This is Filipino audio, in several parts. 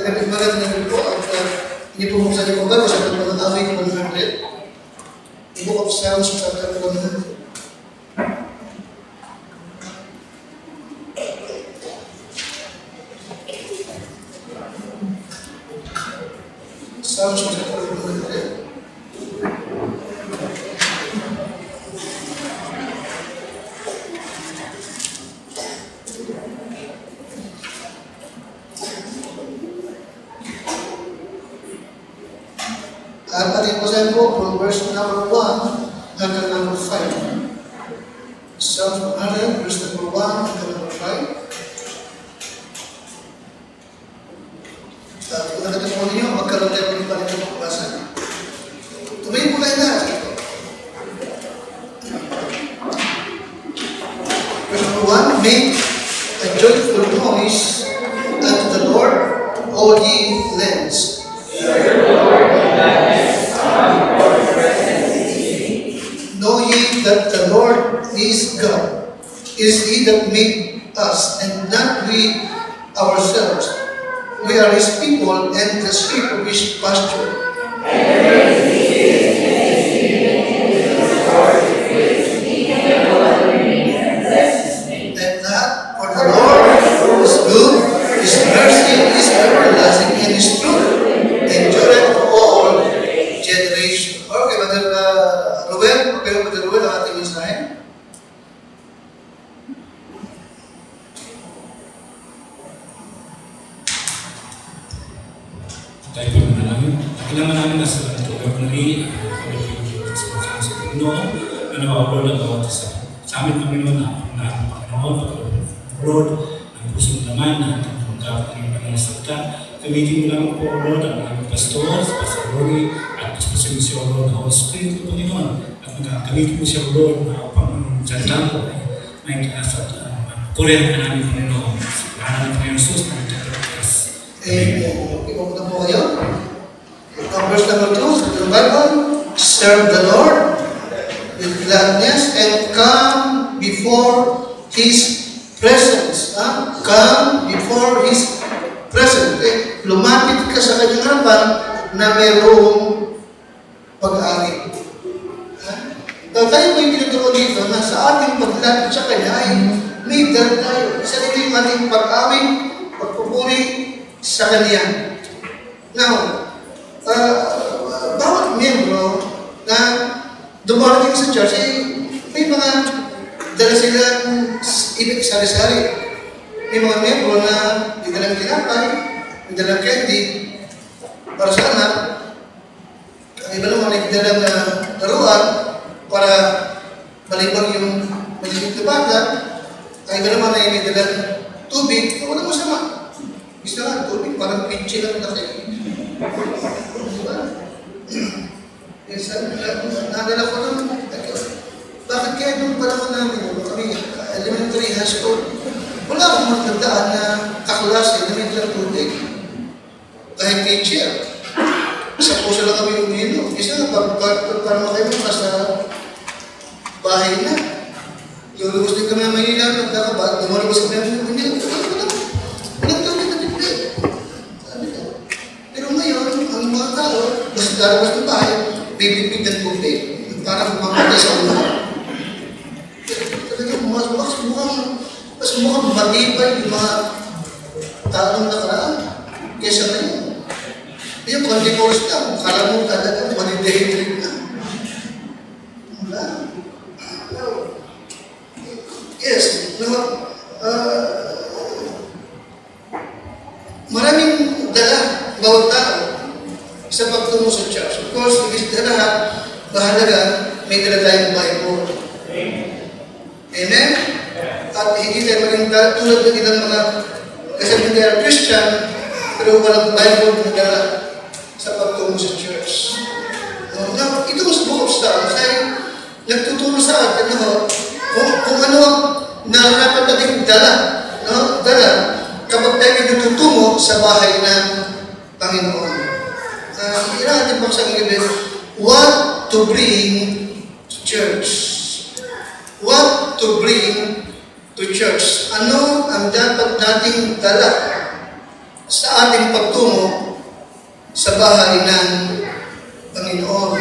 magandang gabi po at hindi po mong sa niyo po ba sa ng awit 100. The Book of Psalms chapter 100. Psalms chapter 100. At ating basahin po from verse number 1 hanggang number 5. Psalms 100, verse number 1 hanggang number 5. At kung nakita po ninyo, magkaroon tayo ng palitan ng pagbasa. Tumayin po kayo na. Verse number 1, make a joyful noise unto the Lord, all ye lands. Know ye that the Lord is God. Is He that made us, and not we ourselves. We are His people, and the sheep of His pasture. And that, for the Lord is good, His mercy is everlasting, and His truth endureth to all generations. Okay, Brother Ruben, okay, Brother Ruben, ang ating mensahe. Tayo po manalangin. Kailangan namin na sa tulog na rin sa Panginoon na nawawala ng bawat isa. Sa amin, Panginoon, na Panginoon, Lord, ang puso naman na ating pagkakas ng pananasalita. Gamitin mo lang po, Lord, ang aming pastor, Pastor Rory, at Pastor siya, Lord, ng Holy Spirit, Panginoon. At gamitin mo siya, Lord, na upang salita ko ay kulihan ka namin, Panginoon. Sa pangalan ng Panginoon Jesus, na nagtatakas. Amen. Okay, pumunta po kayo. Verse number 2 sa the Bible, serve the Lord with gladness and come before His presence. Come before His presence. Lumapit ka sa kanyang harapan na mayroong pag-aari. Tayo po yung tinuturo dito na sa ating paglapit sa Kanya ay may dala tayo. Isa dito yung ating pag-awing, pagpupuri sa Kanya. Now, bawat miyembro na dumarating sa church ay may mga dala silang ibig sari-sari. May mga miyembro na may dalang tinapay, may dalang candy para sa anak. Ang iba naman ay dalang laruan para malibang yung maliit na bata. Ang iba naman ay may dalang tubig na walang masama. Gusto nga, tubig, parang pinchi lang na kayo. Diba? Nadala ko naman, bakit kaya nung panahon namin, kami, elementary, high school, wala akong matandaan na kaklase na may dalang tubig. Kahit teacher. Sa puso lang kami uminom. Isa, para makainom sa bahay na. Lulubos din kami ng Manila, nagkakabat, lumalubos kami ng Manila. Walang tubig na bibig. Pero ngayon, ang mga tao, basta darabas ng bahay, bibig ng tubig. Para mamatay sa ulo. Talagang mas mukhang matibay yung mga taong nakaraan. Kesa ngayon. Yung condivorce na, kala mo talagang malidehydrate na. Wala. Yes, maraming dala bawat tao sa pagtungo sa church. Of course, ibig na lahat, bahalaga, may dala tayong Bible. Amen? At hindi tayo maging tulad ng ilang mga kasi they are Christian, pero walang Bible na dala sa pagtungo sa church. Now, ito sa Book of Psalms ay nagtuturo sa atin kung ano na dapat nating dala kapag tayo natutungo sa bahay ng Panginoon. Ilan natin pang sa English, what to bring to church. What to bring to church. Ano ang dapat nating dala sa ating pagtungo sa bahay ng Panginoon.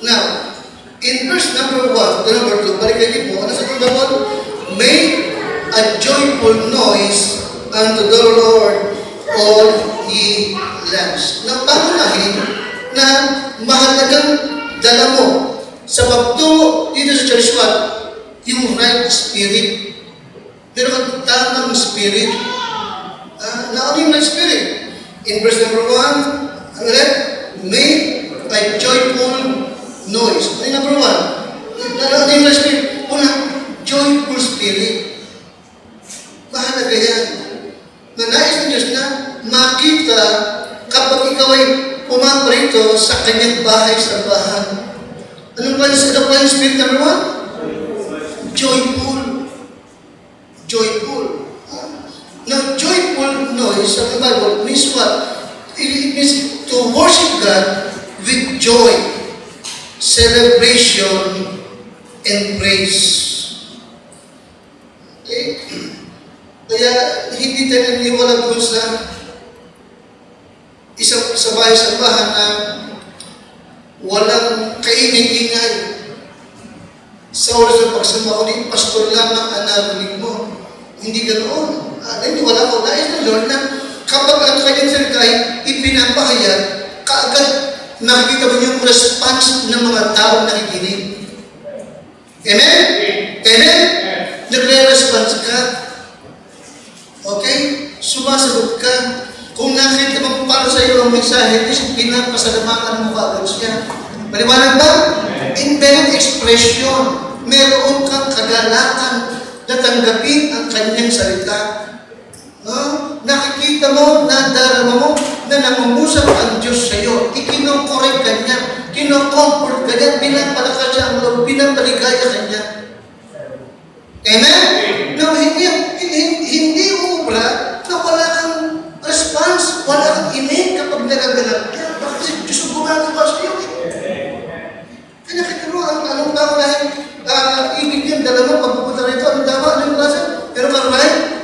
Now, in verse number 1 to number 2, balik kayo po, ano sa doon? Make a joyful noise unto the Lord, all ye lands. Now, pangunahin na mahalagang dala mo sa pagtungo dito sa church what? Yung right spirit. Pero ang tamang spirit. Ano yung right spirit? In verse number 1, ano ulit? Make a joyful noise. Ano yung number 1? Ano yung right spirit? Una, joyful spirit. Mahalaga yan. Na nais ng Diyos na makita kapag ikaw ay pumaparito sa kanyang bahay sa bahan. Anong ba yung spirit number 1? Joyful. Joyful. Now, joyful noise sa Bible means what? It means to worship God with joy, celebration, and praise. Okay? Kaya hindi tayo naniwala doon sa isang sa bahay sa bahan na walang kaingay-ingay. Sa oras ng pagsama ko din, pastor lamang ang narinig mo. Hindi ganoon. Naniwala ko, nais ng Lord na kapag ang kanyang salita ay ipinapahayag, kaagad nakikita mo yung response ng mga taong nakikinig. Amen? Amen? Nagre-response ka. Okay? Sumasagot ka. Kung nakita mo para sa iyo ang mensahe, pinapasalamatan mo kaagad siya. Maliwanag ba? Inherent expression. Meron kang kagalakan na tanggapin ang kanyang salita. No? Nakikita mo, nadarama mo, na nangungusap ang Diyos sa iyo. Ikinokorek ka niya, kinocomfort ka niya, pinapalakas siya ang loob, pinapaligaya ka niya. Amen? No, hindi uubra na wala kang response, wala kang inig kapag nagagalak ka. Bakit kasi Diyos ang gumagawa sa iyo? Kaya nakita mo, anong tao dahil ibig yung dala mo, pagpupunta rito, anong tama, anong klase? Pero right?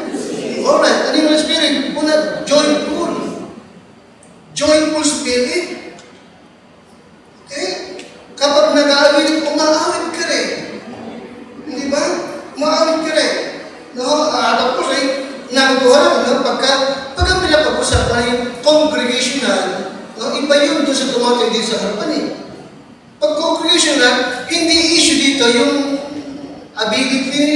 Alright, ano yung spirit? Una, joyful. Joyful spirit. Okay? Kapag nag-aawit, umaawit ka rin. Hindi ba? Umaawit ka rin. No, tapos ay nakukuha na pagka ang pinapag-usapan yung congregational, no, iba yun doon sa tumatay din sa harapan eh. Pag congregational, hindi issue dito yung ability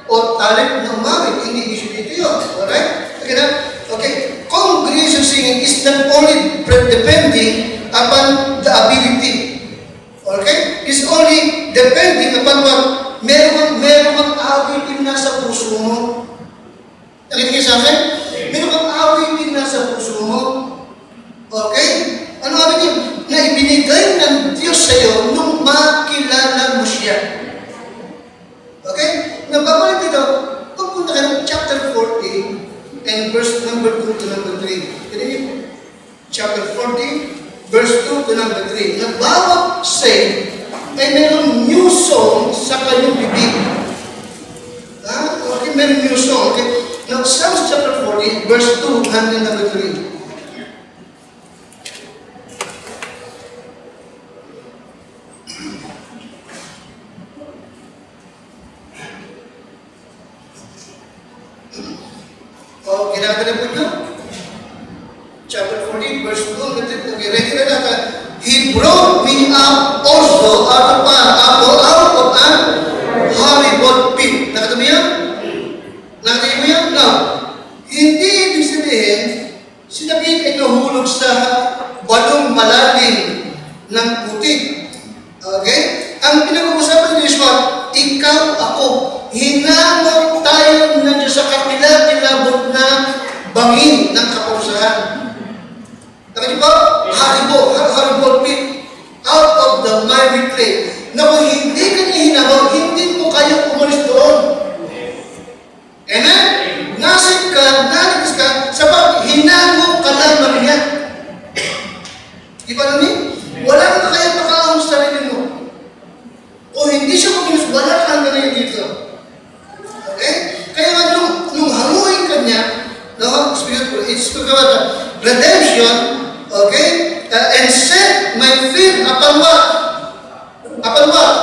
o talent ng umawit. Hindi issue dito yun. Alright? Okay na? Okay. Congregation singing is not only depending upon the ability. Okay? It's only depending upon what? Meron kang awitin nasa puso mo. Nakinig sa akin? Meron kang awitin nasa puso mo. Okay? Ano awitin? Na ibinigay ng Diyos sa iyo nung makilala mo siya. Okay? Nababalik dito, pagpunta ka ng chapter 40 and verse number 2 to number 3. Ganyan chapter 40, verse 2 to number 3. Na bawat say ay mayroong new song sa kanyang bibig. Okay, mayroong new song. Okay? Now, Psalms chapter 40, verse 2 hanggang number 3. Kinakita na po nyo? Chapter 40, verse 2. Okay, ready na natin. He brought me up also out of an horrible pit. Nakita mo yan? Nakita mo yan? Now, hindi ibig sabihin, si David ay nahulog sa balong malalim ng putik. Okay? Ang pinag-uusapan ni Yeshua, ikaw, ako, hinamot tayo na Diyos sa kapila-kilabot na bangin ng kaparusahan. Nakita niyo po? Horrible pit, out of the miry clay. Na kung hindi ka niya hinamot, hindi mo kaya umalis doon. Amen? Nasip ka, naligtas ka, sapat hinamot ka lamang niya. Di ba namin? Wala kang kaya makaahon sa sarili mo. O hindi siya kumilos, wala kang ganyan dito. Okay? Kaya nga nung hanguin ka niya, no, It speaks about redemption, okay? And set my feet upon what? Upon what?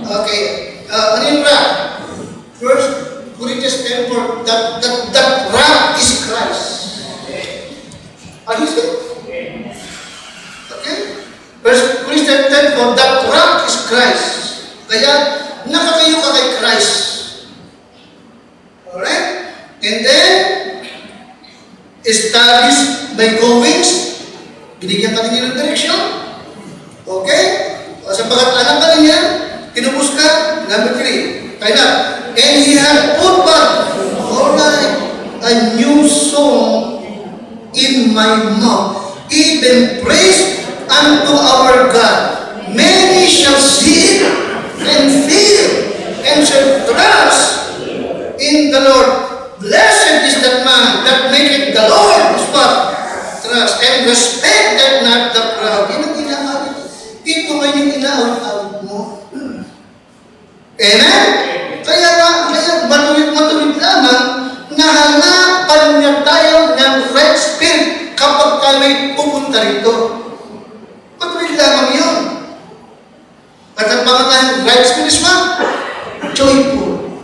Okay. Ano yung rock? First Corinthians 10:4, that rock is Christ. Are you see? Okay? First Corinthians 10:4, that rock is Christ. Kaya, nakatayo ka kay Christ. Alright? And then, establish my goings. Binigyan ka niya ng direksyon. Okay? O sapagat alam ka niya, kinubus ka, number 3. Kaya na, and he had put back, alright, a new song in my mouth, even praise unto our God. Many shall see it and fear and shall trust in the Lord. Blessed is that man that maketh the Lord his what? Trust and respected not the proud. Yan ang inaawit. Ito ngayon yung inaawit-awit mo. Amen? Kaya matuwid lamang na hanapan niya tayo ng right spirit kapag tayo'y pupunta rito. Matuwid lamang yun. At ang pangalan right spirit is what? Joyful.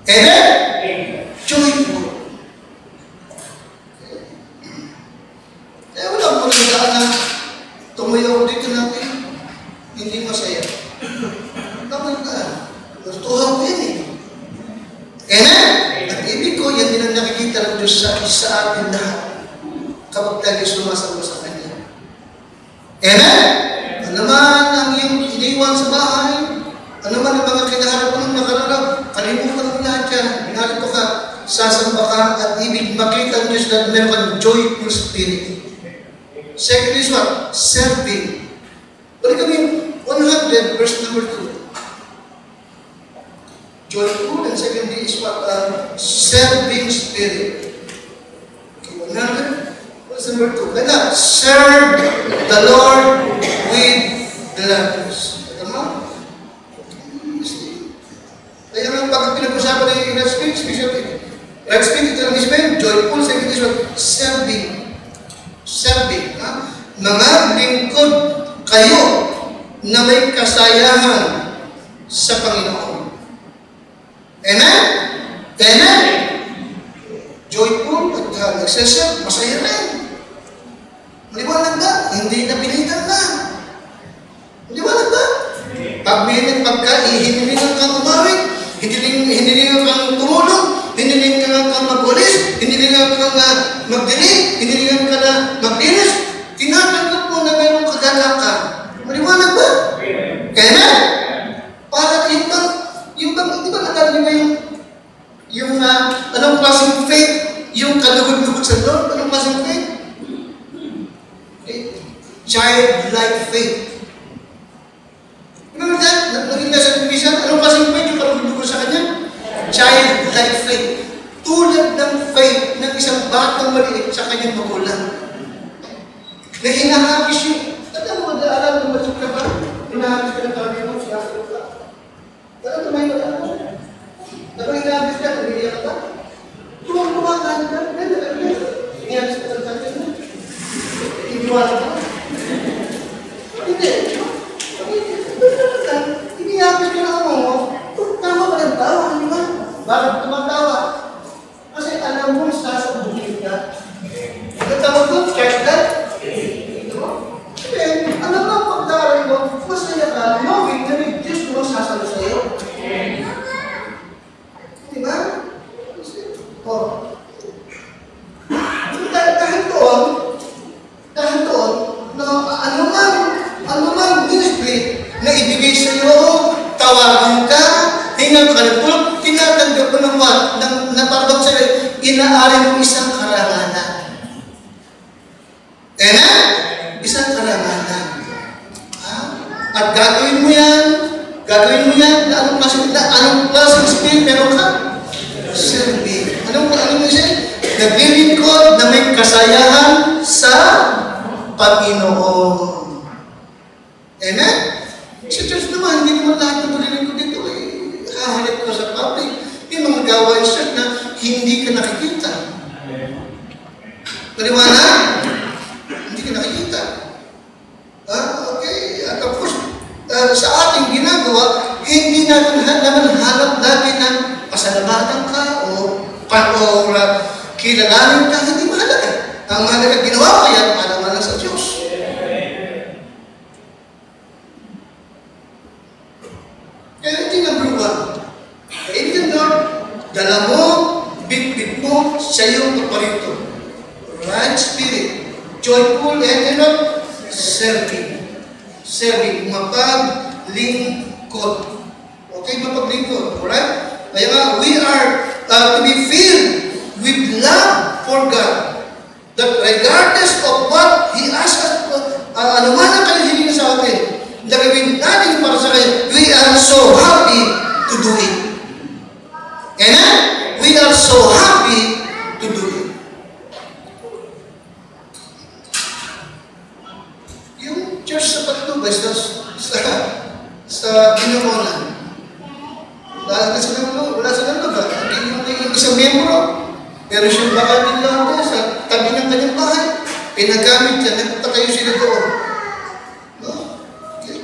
Amen? Joyful. Kaya wala mo nagdaan na tumayo ko dito natin. Hindi masaya. Tama na. Natutuhan ko yan eh. Amen? At ibig ko, yan din ang nakikita ng Diyos sa atin lahat. Kapag tayo sumasama sa Kanya. Amen? Ano naman ang iyong iniwan sa bahay? Ano naman ang mga kinaharap mo ng nakararap? Kalimutan mo lahat yan. Binalito ka, sasamba ka, at ibig makita ng Diyos na meron kang joyful spirit. Second is what? Serving. Balik kami 100 verse number 2. Joyful, and secondly is what? Serving spirit. Okay, 100 verse number 2. Kaya serve the Lord with gladness. Tama? Kaya nga pag pinag-usapan ng right spirit, right spirit, ito ang isipin, joyful, second is what? Serving. Serving. Mga lingkod kayo na may kasayahan sa Panginoon. Amen? Amen? Joyful at nagsaserve, masaya rin. Maliwanag ba? Hindi na pilitan na. Maliwanag ba? Pag hinilingan kang umawit, hinilingan kang tumulong, hinilingan kang magwalis, hinilingan kang magdilig, hinilingan ka na maglinis, tinatanggap mo na mayroong kagalakan. Maliwanag ba? Kaya na? Para yung bang, di ba natin ba yung anong klaseng faith, yung kalugod-lugod sa Lord, anong klaseng faith? Okay. Childlike faith. Remember that? Naging nasa division, anong klaseng faith yung kalugod-lugod sa Kanya? Childlike faith. Tulad ng faith ng isang batang maliit sa kanyang magulang. Na hinahagis yung, alam mo, alam mo, matsuk ka ba? Hinahagis ka ng kami mo, siya ka. Alam mo, may wala mo. Kapag hinahagis ka, nabigyan ka ba? Tuwang-tuwangan ka, hinahagis ka ng kami mo. Iniwala ka. Hindi. Hinahagis ka ng mo. Tama ba ng tawa? Hindi ba? Bakit tumatawa? Kasi alam mo, sasabuhin ka. Nagtawag doon, check that. Then, alam mo, pagdaray mo, masaya ka, knowing na may Diyos mo sasalo sa'yo. Diba? O. Dahil doon, na anumang ministry na ibigay sa'yo, tawagan ka, hingang ka ng tulog, tinatanggap mo ng what? Na parang sa'yo, inaari mo isang karangalan. Amen? Isang karangalan. At gagawin mo yan, na anong klaseng spirit meron ka? Serving. Anong siya? Naglilingkod na may kasayahan sa Panginoon. Amen? Sa church naman, hindi naman lahat ng paglilingkod dito hahanap ko sa public. Yung mga gawain siya na hindi ka nakikita. Maliwanag? Hindi ka nakikita. Okay. At of course, sa ating ginagawa, hindi naman hanap lagi ng pasalamatan ka o kilalanin ka. Hindi mahalaga. Ang mahalaga, ginawa ko yan para lang sa Diyos. Kaya ito yung number one. Kainin Lord, dala mo, bit mo sa iyong paparito. Right spirit, joyful and serving. Serving, mapaglingkod. Okay, mapaglingkod. Alright? Kaya nga, we are to be filled with love for God. That regardless of what He asks us, ano man ang kanyang hiling sa atin, gagawin natin para sa kanya, we are so happy to do it. Amen? We are so happy to do it. Yung church sa Patubay, sa Binamonan, wala sa lugar. Yung isang membro, pero siyang baka nila sa tabi ng kanyang bahay, pinagamit siya, nagtatayo sila doon. No?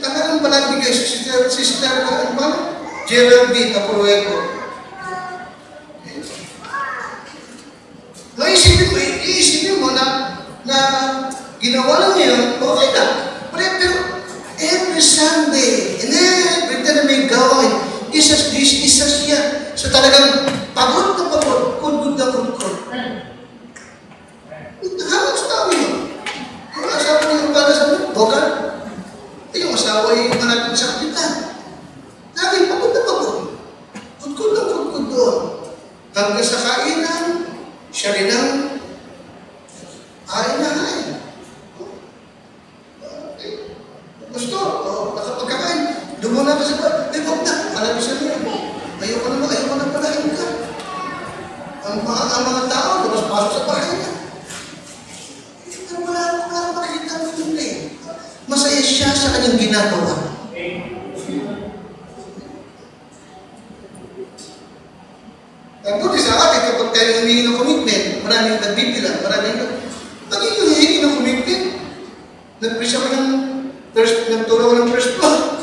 Talagang palagi guys, sister, ano ba? Geraldine Apruego. No, iisipin mo na ginawa lang niya yun, okay na. Pero every Sunday, and every time na may gawin, isa siya. So talagang pagod na pagod, kudkod na kudkod. Halos tao yun. Yung asawa niya para sa mga, bokal. Yung asawa yung manatong sa kapitan. Lagi pagod na pagod. Kudkod na kudkod doon. Hanggang sa kainan, siya rin ang hain na hain. Gusto, nakapagkakain, dumuna ka sa bahay, huwag na, alam siya niya. Ayoko na palahin ka. Ang mga tao, lumas-pasok sa bahay niya. Pero wala makikita mo yun eh. Masaya siya sa kanyang ginagawa. Buti sa akin, kapag tayo humingi ng commitment, maraming nagbibilang, pag yung hihingi ng commitment, nag-press ako nagturo ko ng first floor.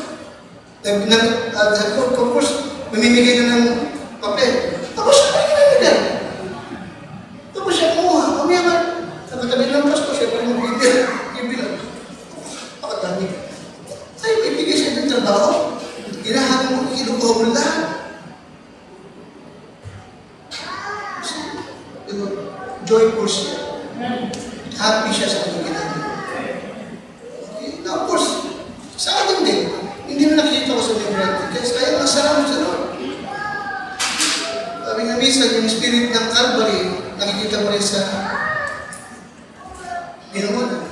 Of course, mamimigay na ng papel. Tapos siya ay ginagawa. Tapos siya kumuha. Mamaya man, nakatabi ng pasto, siya pa yung bibilang. Pakadami. Ay, ibigay siya ng trabaho. Ginahanap mo, kinukuha mo lahat. Joyful siya. Happy siya sa kanyang ginagawa. Now, of course, sa atin din, hindi na nakikita ko sa library. Kaya masalamat sa Lord. Sabi nga minsan, yung spirit ng Calvary, nakikita mo rin sa Binamonan.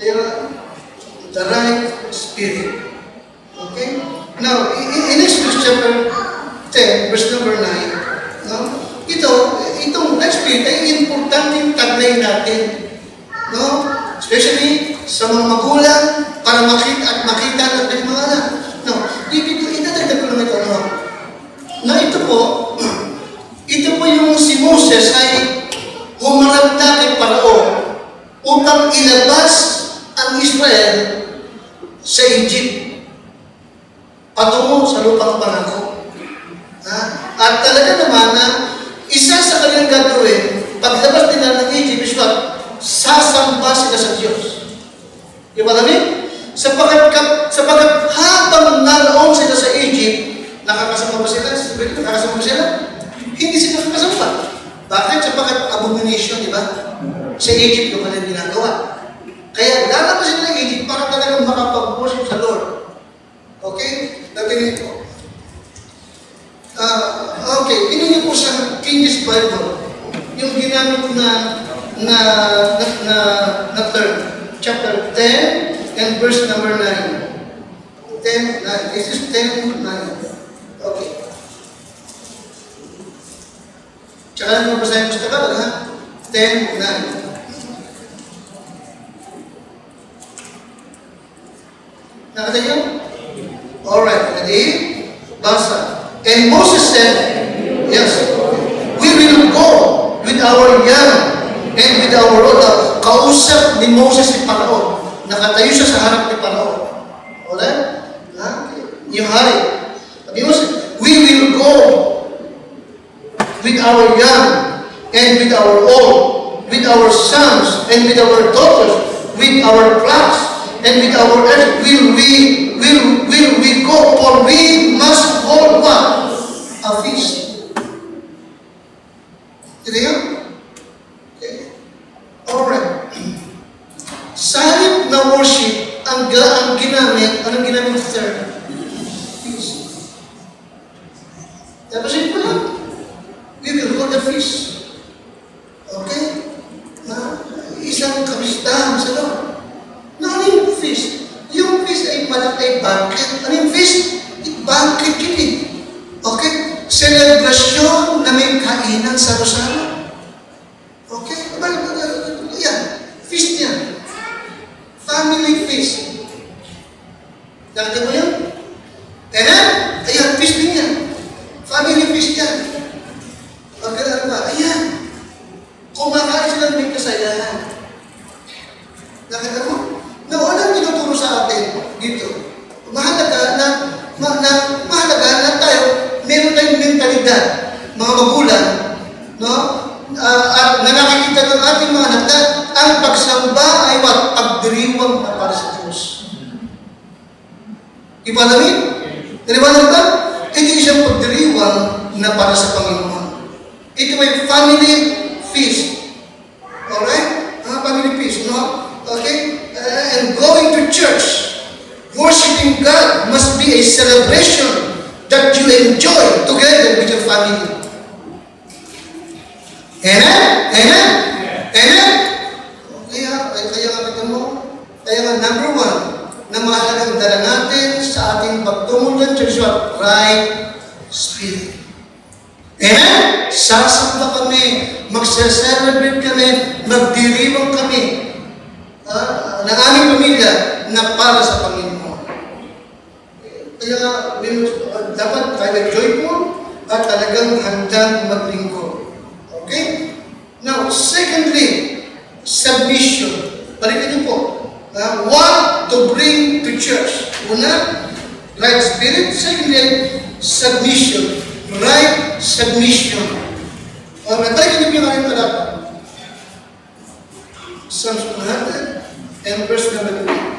Kaya, the right spirit. Okay? Now, in Exodus chapter 10, verse number 9, no? Itong right spirit ay importanteng taglay natin. No? Especially sa mga magulang para makita natin mga anak. No? Itadagdag ko lang ito. No? Na ito po yung si Moses ay humarap na kay Parao upang ilabas ang Israel sa Egypt patungo sa lupang pangako. At talaga naman na isa sa kanilang gagawin, paglabas nila ng Egypt is what? Sasamba sila sa Diyos. Di ba namin? Sapagat habang naroon sila sa Egypt, nakakasama ba sila? Nakakasama ba sila? Hindi sila nakakasama. Bakit? Sapagat abomination, di ba? Sa Egypt yung kanilang ginagawa. Kaya lalabas sila ng Egypt para talagang makapag-worship sa Lord. Okay? Natin ito. Okay, pinili po sa King James Bible, yung ginamit na term, chapter 10 and verse number 9. 10, 9. This is 10, 9. Okay. Tsaka lang mabasahin mo sa Tagalog, ha? 10, 9. Nakita niyo? Alright, ready? Basa. And Moses said, yes. will go with our young and with our old. Kausap ni Moses si Parao. Nakatayo siya sa harap ni Parao. Alright? Yung hari. Sabi mo, we will go with our young and with our old, with our sons and with our daughters, with our flocks and with our earth. Will we go? For we must hold what? A feast. Ito yun? Okay. Alright. Sa halip na worship, ang ginamit, anong ginamit sa term? Feast. Tapos yun po lang. We will hold a feast. Okay? Isang kapistahan sa Lord. Na ano yung feast? Yung feast ay malaki banquet. Ano yung feast? Banquet yun eh. Okay? Celebration na may kainan sa Rosario. Okay? Yan. Feast yan. Family feast. Nakita mo yun? Ayan, feast din yan. Family feast yan. Okay, ano ba? Ayan. Kumakain sila may kasayahan. Nakita mo? Na walang tinuturo sa atin dito. Mahalaga na tayo, meron tayong mentalidad, mga magulang, no? At na nakikita ng ating mga anak na ang pagsamba ay pagdiriwang na para sa Diyos. Ipalamin? Naliwanag ba? Hindi siyang pagdiriwang na para sa Panginoon. Ito ay family feast. Alright? Family feast, no? Okay? And going to church, worshiping God must be a celebration that you enjoy together with your family. Amen? Amen? Amen? Kaya nga number one, na mahalagang dala natin sa ating pagtungo ng church, right spirit. Amen? Sasamba kami, magse-celebrate kami, magdiriwang kami ng aming pamilya na para sa Panginoon. Kaya dapat tayo joyful at talagang handang maglingkod. Okay? Now, secondly, submission. Balikan niyo po. What to bring to church? Una, right spirit. Secondly, submission. Right submission. Balikan niyo yung aking talata. Psalms 100 and verse number 3.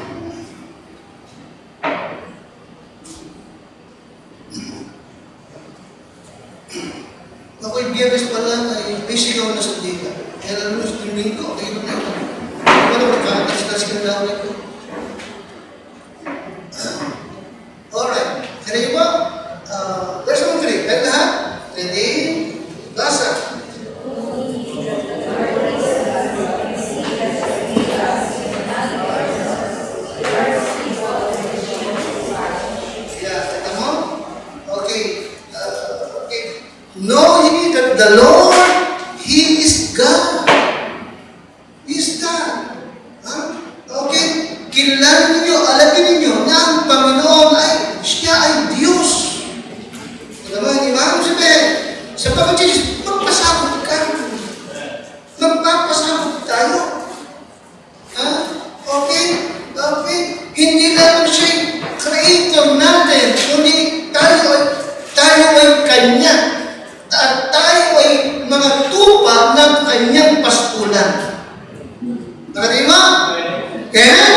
Ako'y biyernes pa lang ay may sigaw na sa dita. Kaya alam mo, sa tingin ko, ay ito na ito. Wala magkakatas ka na ako ito. Alright. Kaya niyo ba? Verse number 3. Kaya lahat? Ready? Lasa. Know ye that the Lord, He is God. He is God. Okay? Kilala ninyo, alamin ninyo na ang Panginoon ay, siya ay Diyos. Alam mo, hindi ba? Sa pagkakasya, magpasakot ka. Magpapasakot tayo. Okay? Okay? Hindi lang siya creator natin, kundi tayo ay Kanya. At tayo ay mga tupa ng Kanyang paskulan. Nakadiba? Kaya,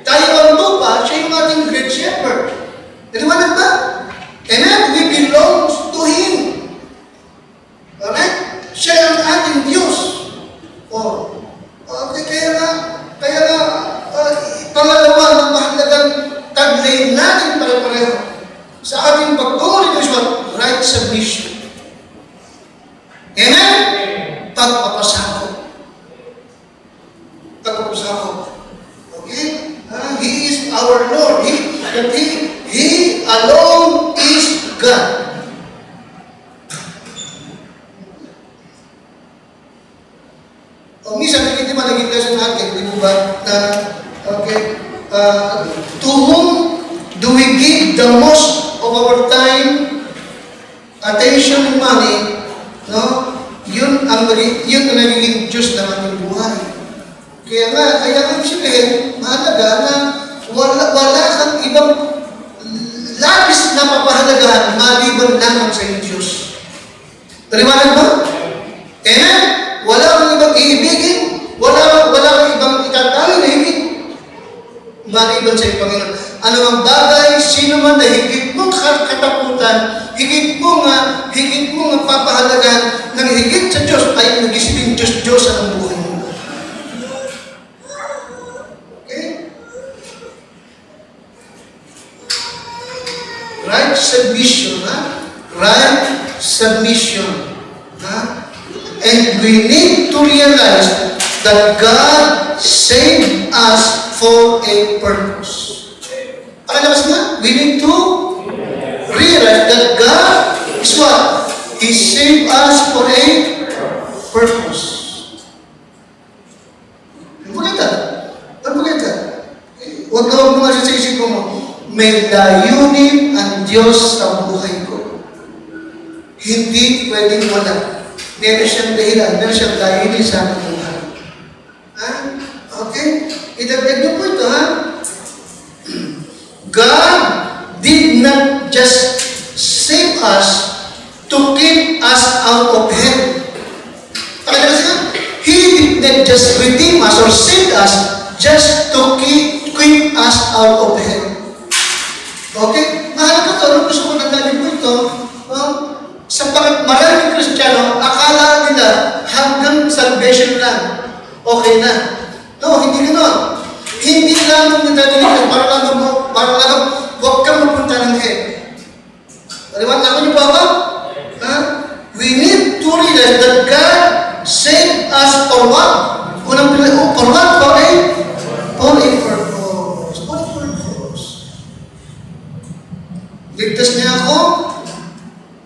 tayo ang tupa, siya yung ating great shepherd. Naliwanag ba? Amen? We belong to Him. Alright? Siya ang ating Diyos. Okay, kaya nga, pangalawa na mahalagang taglay natin pare-pareho sa ating pagtuloy ng right submission. Amen? Pagpapasakot. Okay? He is our Lord. He alone is God. Minsan, hindi ba naging lesson natin, di ba, na, okay, to whom do we give the most of our time, attention, and money, no? ibang labis na papahalagahan maliban lamang sa iyong Diyos. Paliwanag ba? Amen? Wala kang ibang iibigin, wala kang ibang itatalo na ibig maliban sa iyong Panginoon. Ano ang bagay, sino man na higit mong kataputan, higit mong papahalagahan ng higit sa Diyos, ay nag-isipin Diyos ang buhay mo. Okay? Right submission, ha? Right submission. Ha? And we need to realize that God saved us for a purpose. Pakalabas nga, we need to realize that God is what? He saved us for a purpose. Ano maganda? Huwag ka huwag mga sa isip mo, may layunin ang Diyos sa buhay ko. Hindi pwedeng wala. Meron siyang dahilan, meron siyang layunin sa aking buhay. Ha? Okay? Idagdag niyo po ito, ha? God did not just save us to keep us out of hell. Pakilabas nga, He did not just redeem us or save us just to keep us out of hell. Okay? Mahalaga ito. Ano gusto ko nandali po ito? Sa maraming Kristiyano, akala nila hanggang salvation lang. Okay na. No, hindi ganoon. Hindi lang nagdadali para lang huwag kang mapunta ng hell. Paliwanag ako niyo ba ba? We need to realize that God saved us for what? For what? For a purpose. What purpose? Ligtas niya ako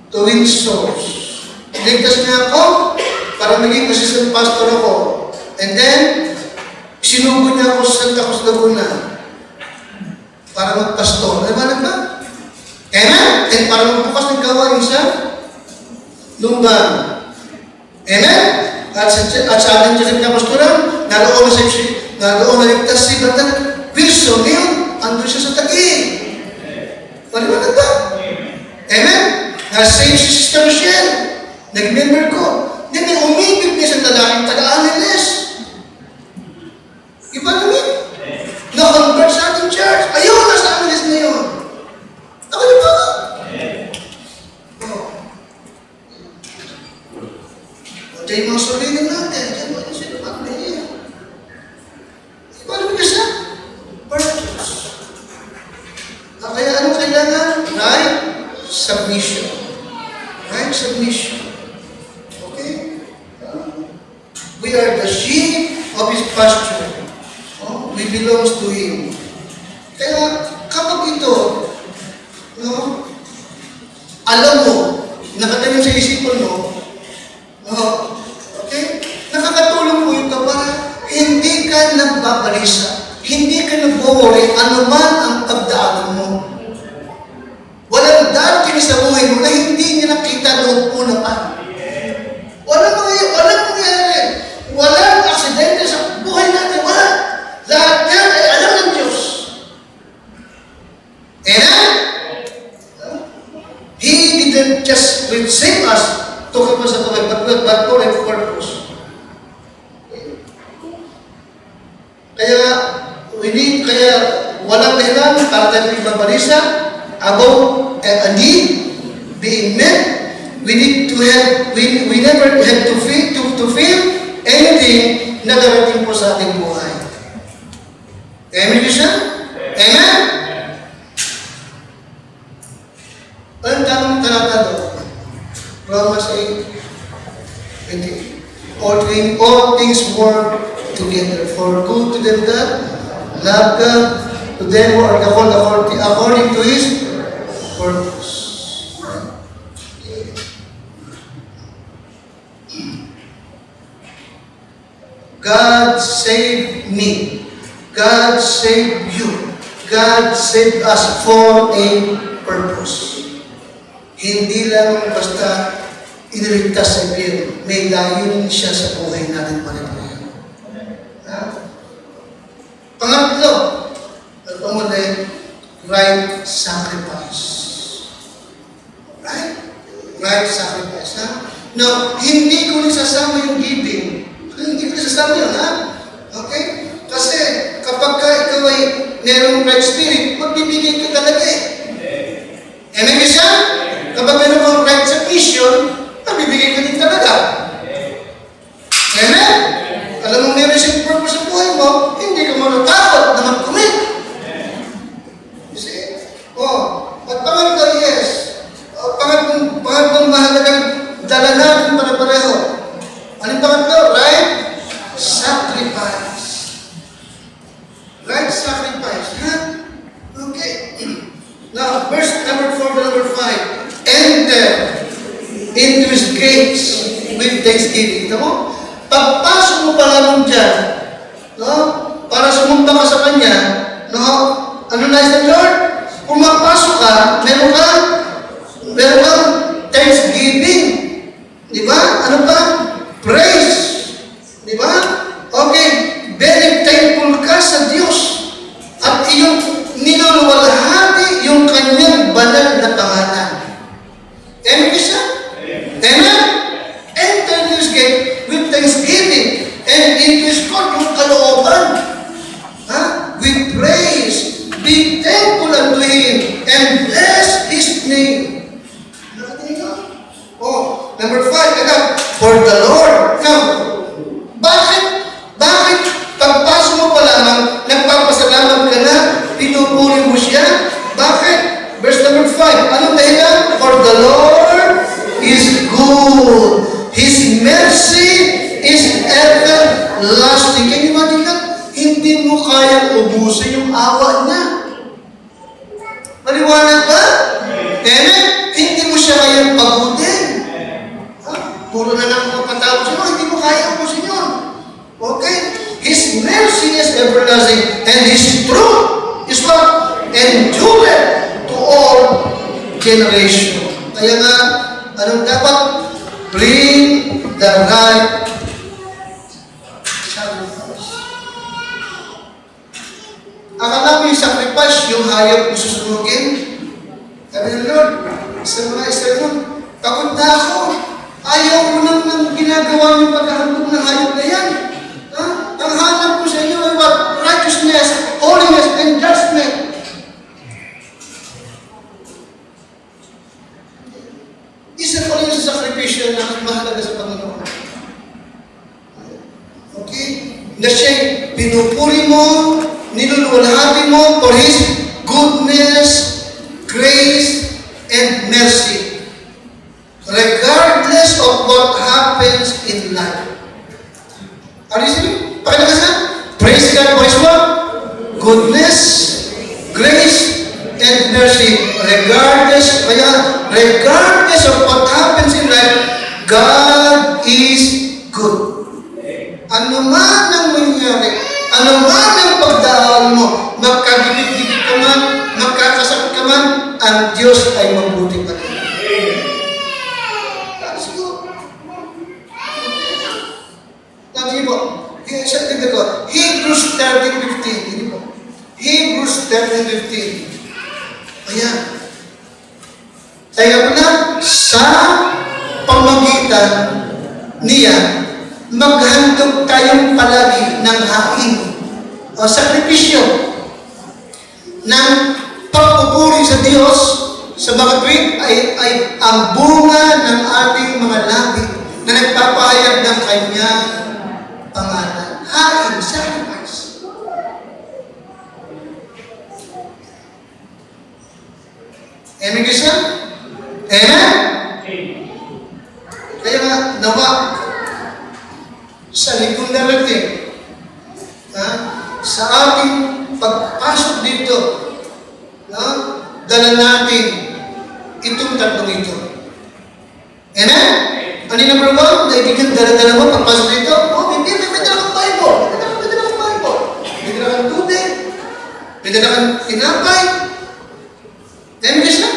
to win souls. Ligtas niya ako para maging assistant pastor ako. And then, sinugo niya ako sa Santa Cruz, Laguna para magpastor. Paliwanag ba? Amen? And para magbukas ng gawain sa Lumban. Amen? At sa ating Diyos na pastoran, naroon na ligtas si Brother Wilson. Ngayon, andun siya sa Taguig. Paliwanag ba? Amen? Na-save si Sister Michelle. Nag-member ko. Then, umibig niya sa taga-Angeles. Iba naman. Na-convert sa ating church. Ayun, nasa Angeles ngayon. Ako niyo ba? Diyan yung mga solidan natin. Diyan mo yung sinumat na iya. Iba naman kasi purpose. Kaya ano kailangan? Right submission. Right submission. Okay? We are the sheep of His pasture. We belongs to Him. Kaya kapag ito, alam mo, nakatanim sa isipan mo, okay? Nakakatulong po ito para hindi ka nagbabalisa, hindi ka nag-worry anuman ang pagdaanan mo. Walang darating sa buhay mo na hindi niya nakita noong una pa. Walang mangyayari. Walang aksidente sa buhay natin. Wala. Lahat yan ay alam ng Diyos. Amen? He didn't just save us to keep us alive, but for a purpose. Kaya walang dahilan para tayo ibabalisa about a need being met. We never have to feel anything na darating po sa ating buhay. Amen, Christian? Amen? Ang tamang talata doon, Romans 8:20. All things work together for good to them that love God, to them who are called according to His purpose. God saved me. God saved you. God saved us for a purpose. Hindi lang basta iniligtas sa impyerno. May layunin siya sa buhay natin pala-pala. Pangatlo, at pamuli, right sacrifice. Right? Right sacrifice, ha? Now, hindi ko nasasama yung giving. Hindi ko nasasama yun, ha? Okay? Kasi kapag ka ikaw ay merong right spirit, magbibigay ka talaga eh. Amen ka siya? Kapag meron kang right submission, magbibigay ka din talaga. Amen? Alam mo meron siyang purpose sa buhay mo, hindi ka matatakot na mag-commit. You see? At pangatlo, yes. Pangatlong mahalagang dala natin para-pareho. Anong pangatlo? Right? Sacrifice. Right sacrifice. Huh? Okay. Now, verse number 4 to number 5. Enter into His gates with thanksgiving. Ito mo? Pagpasok mo pa lang dyan, no? Para sumumba ka sa Kanya, no? Ano na sa Lord? Kung mapasok ka, meron kang thanksgiving. Di ba? Ano pa? Praise. Di ba? Okay. Very thankful ka sa Diyos. At iyong niluluwalhati yung Kanyang banal na pangalan. Amen ka siya? Amen? Enter into His gate with thanksgiving and into His court yung kalooban. With praise. Be thankful unto Him and bless His name. Number 5, for the Lord. Now, bakit pagpasok mo pa lamang, nagpapasalamat ka na, pinupuri mo siya? Bakit? Verse number 5, anong dahilan? For the Lord is good. His mercy is everlasting. Can you imagine that? Hindi mo kayang ubusin yung awa niya. Maliwanag ba? Amen? Hindi mo siya kayang pagutin. Puro na lang mapatawag siya. Hindi mo kaya ubusin yun. Okay? His mercy is everlasting. And His truth is what? Endured to all generation. Kaya nga, anong dapat? Bring the right sacrifice. Akala mo yung sacrifice, yung hayop mo susunugin? Sabi ng Lord, sa mga Israel, pagod na ako. Ayaw mo nang ginagawa yung paghahandog ng hayop na yan. Ang hanap ko sa inyo ay what? Righteousness, holiness, and judgment. Isa pa rin sa sakripisyo na mahalaga sa Panginoon. Okay? Na siya'y pinupuri mo, niluluwalhati mo for His goodness, grace, and mercy. Regardless of what happens in life. Are you seeing? Pakita ka sa? Praise God for His what? Goodness, grace, and mercy. Regardless of what happens in life, God is good. Ano man ang mangyari, ano man ang pagdaan mo, magkagibit-gibit ka man, magkakasakit ka man, ang Diyos ay mabuti pa rin. Hebrews 13:15. Hebrews 13:15. Ayan. Kaya pala, sa pamagitan niya, maghandog tayong palagi ng hain o sakripisyo ng pagpupuri sa Diyos sa mga tuwing ay ang bunga ng ating mga labi na nagpapahayag ng Kanyang pangalan. Hain, sacrifice. Amen ka siya? Amen? Kaya nga, nawa, sa likong narrative, sa ating pagpasok dito, dala natin itong tatlong ito. Amen? Ano yung number 1? Naibigan, dala-dala mo pagpasok dito? May dala kang Bible. May dala kang Bible. May dala kang tubig. May dala kang tinapay. Amen ka siya?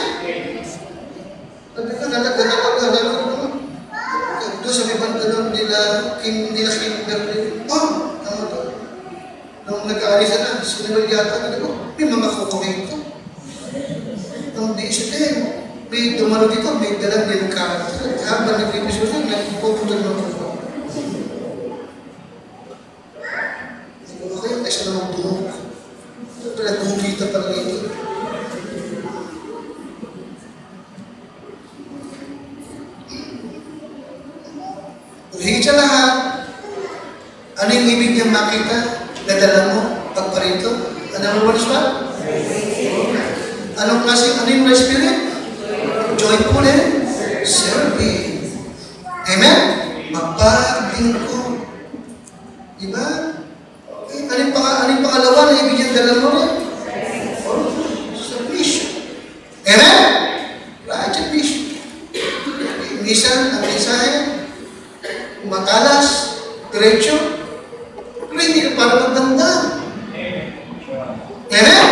Doon sa may pantalon nila Kimberly. Tama to. Nung nag-aalisan na, sinunod yata, may mga kukumento. mag-iisipin. May dumalo dito, may dalang delikado. Habang nag-iisip siya, nagpupunta naman po. Siguro kayo, kaysa naman buhok. Pala kumikita pala ito. Higit sa lahat, ano yung ibig niyang makita? Nadala mo, pagparito? Ano mo ba? Anong klase, ano yung spirit? Joyful and serving. Amen? Mapaglingkod. Diba? Okay. Ano yung pangalawa na ibig niyang dala mo rin? Oh, submission. Amen? Right, submission. Minsan, ang mensahe, matalas, diretso, pero hindi ka para magdamdam. Amen?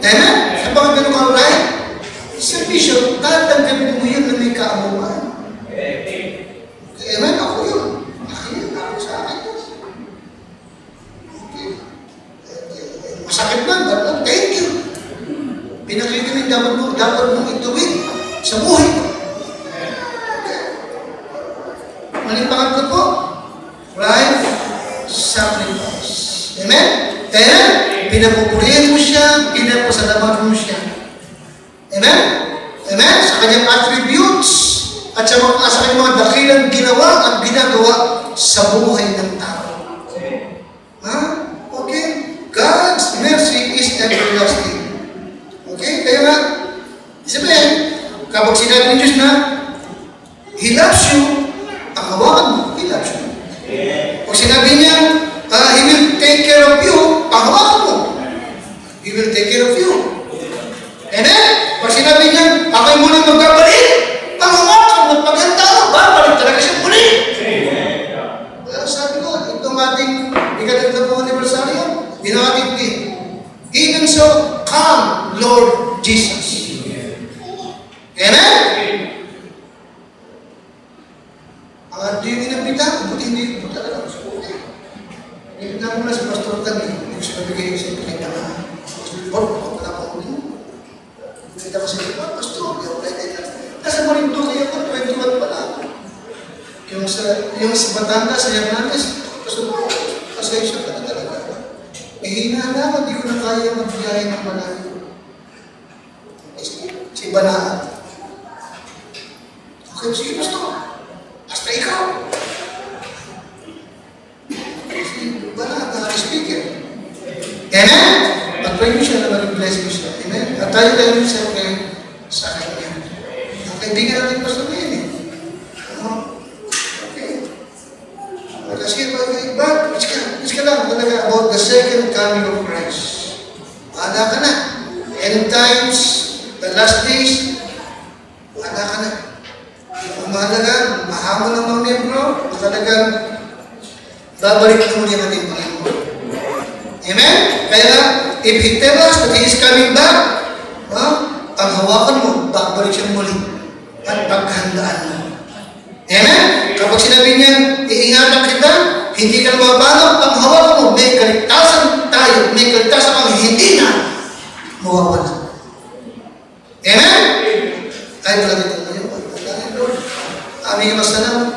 Amen? Sa mga ganun ka right? Submission, tatanggapin mo yun na may kaamuan. Amen? Ako yun. Ako sa akin. Okay. Masakit man, but thank you. Pinakita mo yung dapat mong ituwid sa buhay ko. Maling pangatlo po, right? Sacrifice. Amen? Kaya, pinapupurihin mo siya, pinapasalamat mo siya. Amen? Amen? Sa kanyang attributes, at sa kanyang mga dakilang ginawa at ginagawa sa buhay ng tao. Ha? Okay? God's mercy is everlasting. Okay? Kaya nga, sabihin, kapag sinabi ng Diyos na, He loves you, ang hawakan mo, He loves you. Pag sinabi niya, He will take care of you, panghawakan mo. He will take care of you. Amen? Pag sinabi niya, ako'y muna magbabalik, panghawakan mo, paghanda mo, babalik talaga siya muli. Kaya sabi ko, itong ating ikatagdag ng anniversary, binawatin din. Even so, come, Lord Jesus. Amen? Ang ating inabita, buti hindi ito talaga. Inabita mo na si Pastor Tani, yung sinabigay sa pinita na, Lord, ako pala ko ulit. Pinita ko sa iyo, Pastor, yung pwede na. Nasa Marindo kayo ko, 21 pala ako. Yung sa Batangas, sa Hernandez, pasensya ka na talaga. Hina na, hindi ko na kaya magbiyahe ng malayo. Si Banaan. Okay, sige, Pastor. Basta ikaw. Si Banaan, speaker. Amen? Pag-pray mo siya na mag-bless mo siya. Amen? At tayo rin siyempre sa kanya. Ang kaibigan natin Pastor ngayon eh. Okay. Kasi but it's ka lang talaga about the second coming of Christ. Wala ka na. End times, the last days, wala ka na. Ang mahalaga, mahamon ng mga membro, talagang babalik na muli ang ating Panginoon. Amen? Kaya, if He tells us that He is coming back, paghawakan mo, babalik siya muli. At paghandaan mo. Amen? Kapag sinabi niya, iingatan kita, hindi ka mababago, panghawakan mo, may kaligtasan tayo, may kaligtasan kang hindi na mawawala. Amen? Tayo pala dito ngayon. Lord, aming masalam,